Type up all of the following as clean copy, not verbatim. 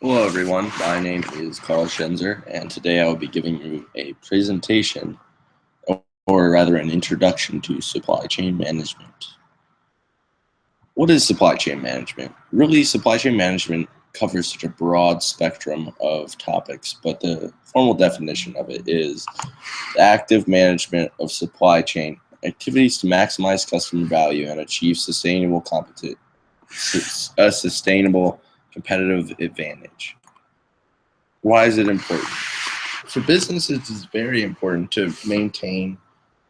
Hello everyone, my name is Carl Schenzer, and today I will be giving you a presentation, or rather an introduction to supply chain management. What is supply chain management? Really, supply chain management covers such a broad spectrum of topics, but the formal definition of it is the active management of supply chain activities to maximize customer value and achieve a sustainable competitive advantage. Why is it important? For businesses, it's very important to maintain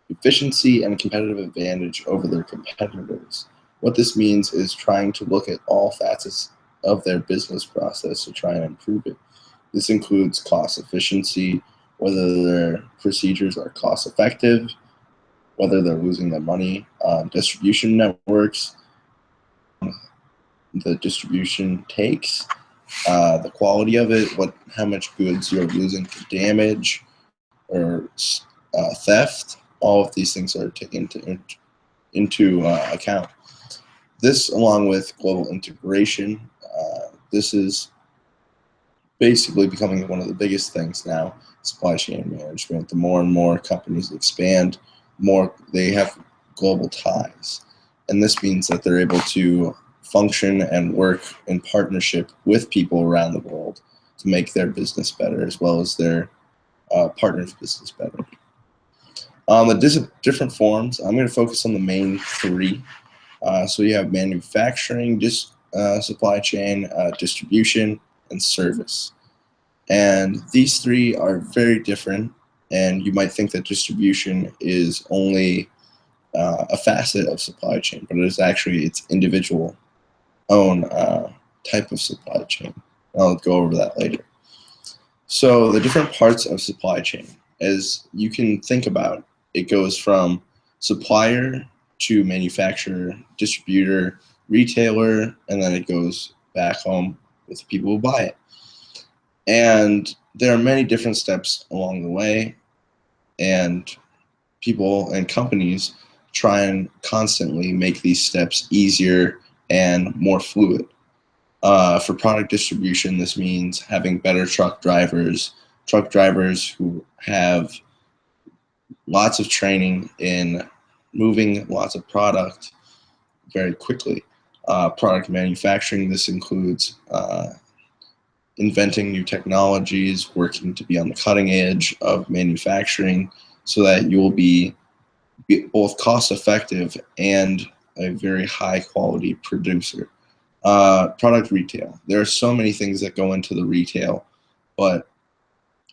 efficiency and competitive advantage over their competitors. What this means is trying to look at all facets of their business process to try and improve it. This includes cost efficiency, whether their procedures are cost effective, whether they're losing their money, distribution networks, the distribution takes, the quality of it, how much goods you're losing to damage or theft. All of these things are taken into account. This, along with global integration, this is basically becoming one of the biggest things now. Supply chain management. The more and more companies expand, more they have global ties, and this means that they're able to function and work in partnership with people around the world to make their business better, as well as their partners' business better. The different forms, I'm going to focus on the main three. So you have manufacturing, supply chain, distribution, and service. And these three are very different, and you might think that distribution is only a facet of supply chain, but it is actually its individual own type of supply chain. I'll go over that later. So the different parts of supply chain, as you can think about, it goes from supplier to manufacturer, distributor, retailer, and then it goes back home with the people who buy it. And there are many different steps along the way, and people and companies try and constantly make these steps easier and more fluid. For product distribution, this means having better truck drivers who have lots of training in moving lots of product very quickly. Product manufacturing, this includes inventing new technologies, working to be on the cutting edge of manufacturing so that you will be both cost effective and a very high quality producer. Product retail. There are so many things that go into the retail, but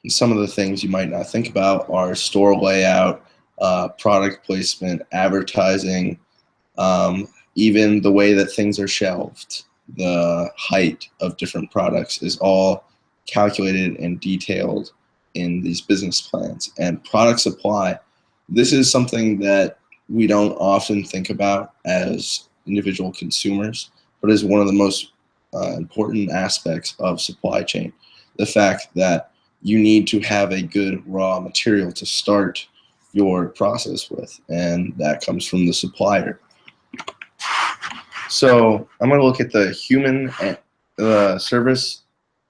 some of the things you might not think about are store layout, product placement, advertising, even the way that things are shelved. The height of different products is all calculated and detailed in these business plans. And product supply, this is something that we don't often think about as individual consumers, but is one of the most important aspects of supply chain. The fact that you need to have a good raw material to start your process with, and that comes from the supplier. So I'm going to look at the human and the service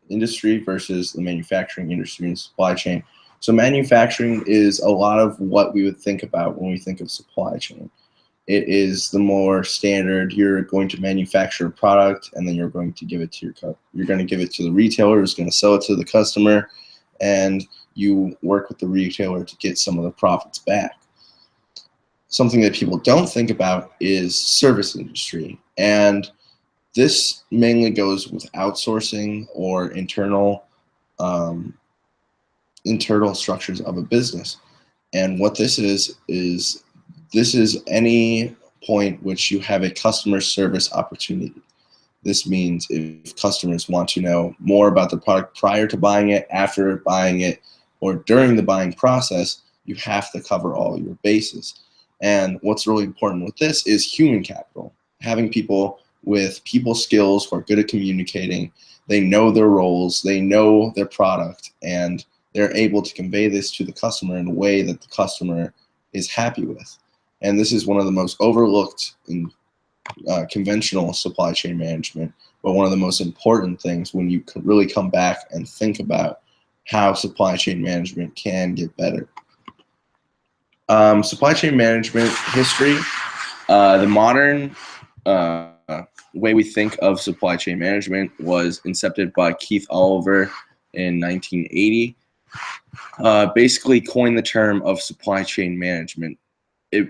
industry versus the manufacturing industry and supply chain. So manufacturing is a lot of what we would think about when we think of supply chain. It is the more standard. You're going to manufacture a product, and then you're going to give it to you're going to give it to the retailer who's going to sell it to the customer, and you work with the retailer to get some of the profits back. Something that people don't think about is service industry, and this mainly goes with outsourcing or internal structures of a business. And what this is this is any point which you have a customer service opportunity. This means if customers want to know more about the product prior to buying it, after buying it, or during the buying process, you have to cover all your bases. And what's really important with this is human capital. Having people with people skills who are good at communicating, they know their roles, they know their product, and they're able to convey this to the customer in a way that the customer is happy with. And this is one of the most overlooked conventional supply chain management, but one of the most important things when you really come back and think about how supply chain management can get better. Supply chain management history. The modern way we think of supply chain management was incepted by Keith Oliver in 1980. Basically coined the term of supply chain management.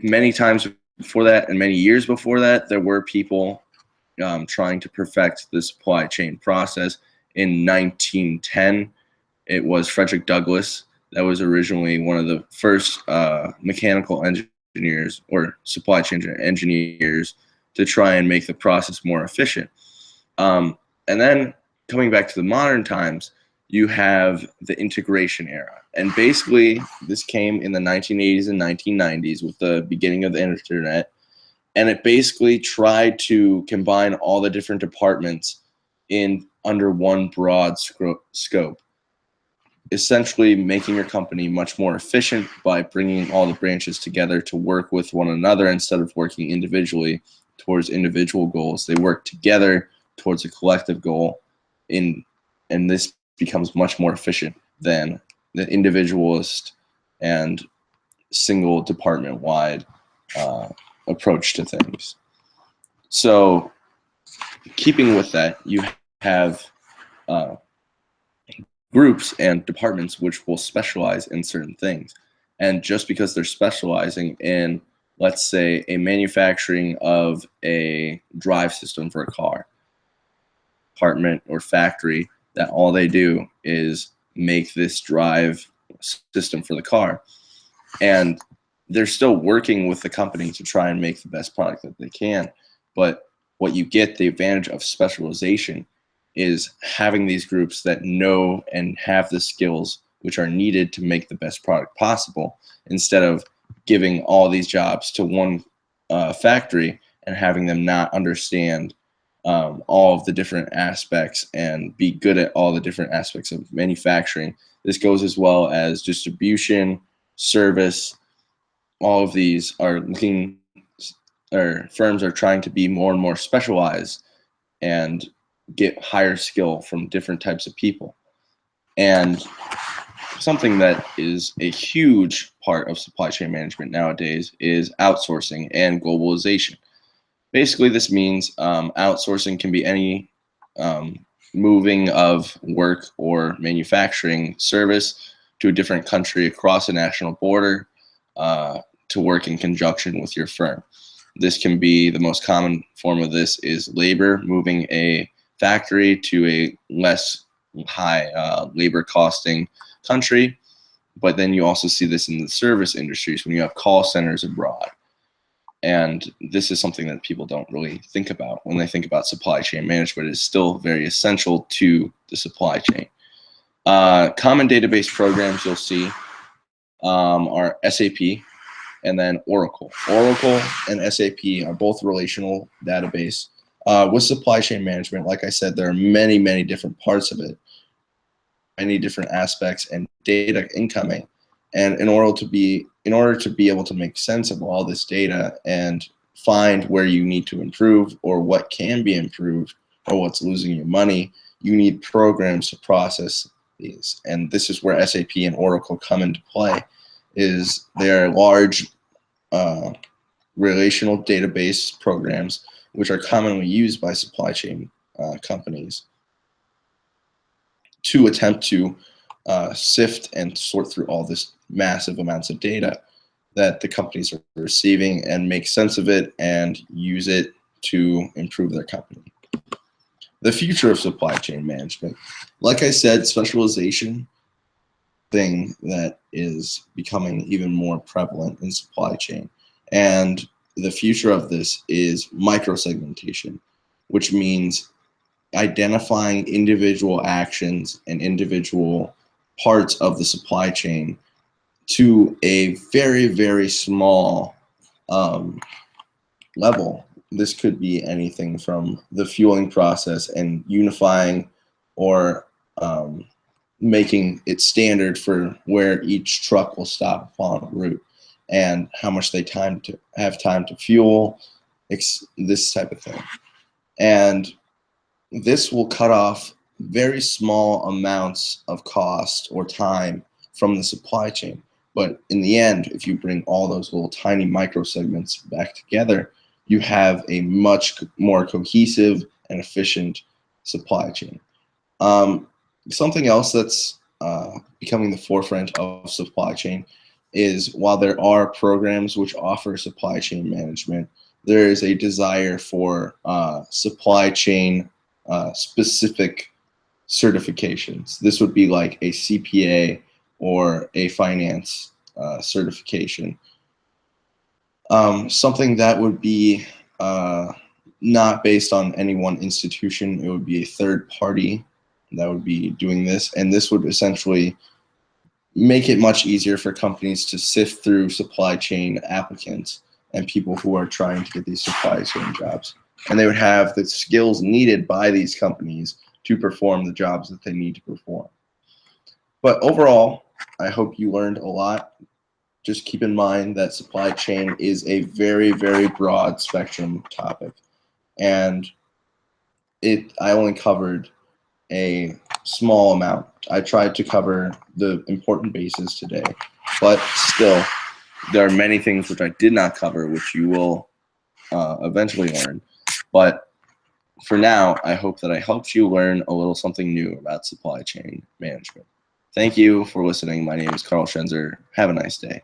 Many times before that and many years before that, there were people trying to perfect the supply chain process. In 1910, it was Frederick Douglass that was originally one of the first mechanical engineers or supply chain engineers to try and make the process more efficient. And then coming back to the modern times, you have the integration era. And basically, this came in the 1980s and 1990s with the beginning of the internet. And it basically tried to combine all the different departments in under one broad scope, essentially making your company much more efficient by bringing all the branches together to work with one another instead of working individually towards individual goals. They work together towards a collective goal, and this becomes much more efficient than the individualist and single department-wide approach to things. So keeping with that, you have groups and departments which will specialize in certain things. And just because they're specializing in, let's say, a manufacturing of a drive system for a car, department or factory, that all they do is make this drive system for the car. And they're still working with the company to try and make the best product that they can. But what you get, the advantage of specialization, is having these groups that know and have the skills which are needed to make the best product possible, instead of giving all these jobs to one factory and having them not understand all of the different aspects and be good at all the different aspects of manufacturing. This goes as well as distribution, service. All of these are looking, or firms are trying to be more and more specialized and get higher skill from different types of people. And something that is a huge part of supply chain management nowadays is outsourcing and globalization. Basically, this means outsourcing can be any moving of work or manufacturing service to a different country across a national border to work in conjunction with your firm. This can be, the most common form of this is labor, moving a factory to a less high labor costing country. But then you also see this in the service industries when you have call centers abroad. And this is something that people don't really think about when they think about supply chain management. It is still very essential to the supply chain. Common database programs you'll see are SAP and then Oracle. Oracle and SAP are both relational database. With supply chain management, like I said, there are many, many different parts of it, many different aspects and data incoming. And in order to be able to make sense of all this data and find where you need to improve or what can be improved or what's losing you money, you need programs to process these. And this is where SAP and Oracle come into play. Is they're large relational database programs which are commonly used by supply chain companies to attempt to sift and sort through all this massive amounts of data that the companies are receiving and make sense of it and use it to improve their company. The future of supply chain management. Like I said, specialization, thing that is becoming even more prevalent in supply chain. And the future of this is microsegmentation, which means identifying individual actions and individual parts of the supply chain to a very, very small level. This could be anything from the fueling process and unifying or making it standard for where each truck will stop upon a route and how much they have time to fuel this type of thing. And this will cut off very small amounts of cost or time from the supply chain. But in the end, if you bring all those little tiny micro segments back together, you have a much more cohesive and efficient supply chain. Something else that's becoming the forefront of supply chain is, while there are programs which offer supply chain management, there is a desire for supply chain specific certifications. This would be like a CPA or a finance certification. Something that would be not based on any one institution. It would be a third party that would be doing this, and this would essentially make it much easier for companies to sift through supply chain applicants and people who are trying to get these supply chain jobs. And they would have the skills needed by these companies to perform the jobs that they need to perform. But overall, I hope you learned a lot. Just keep in mind that supply chain is a very, very broad spectrum topic. And I only covered a small amount. I tried to cover the important bases today, but still, there are many things which I did not cover, which you will eventually learn. But for now, I hope that I helped you learn a little something new about supply chain management. Thank you for listening. My name is Carl Schenzer. Have a nice day.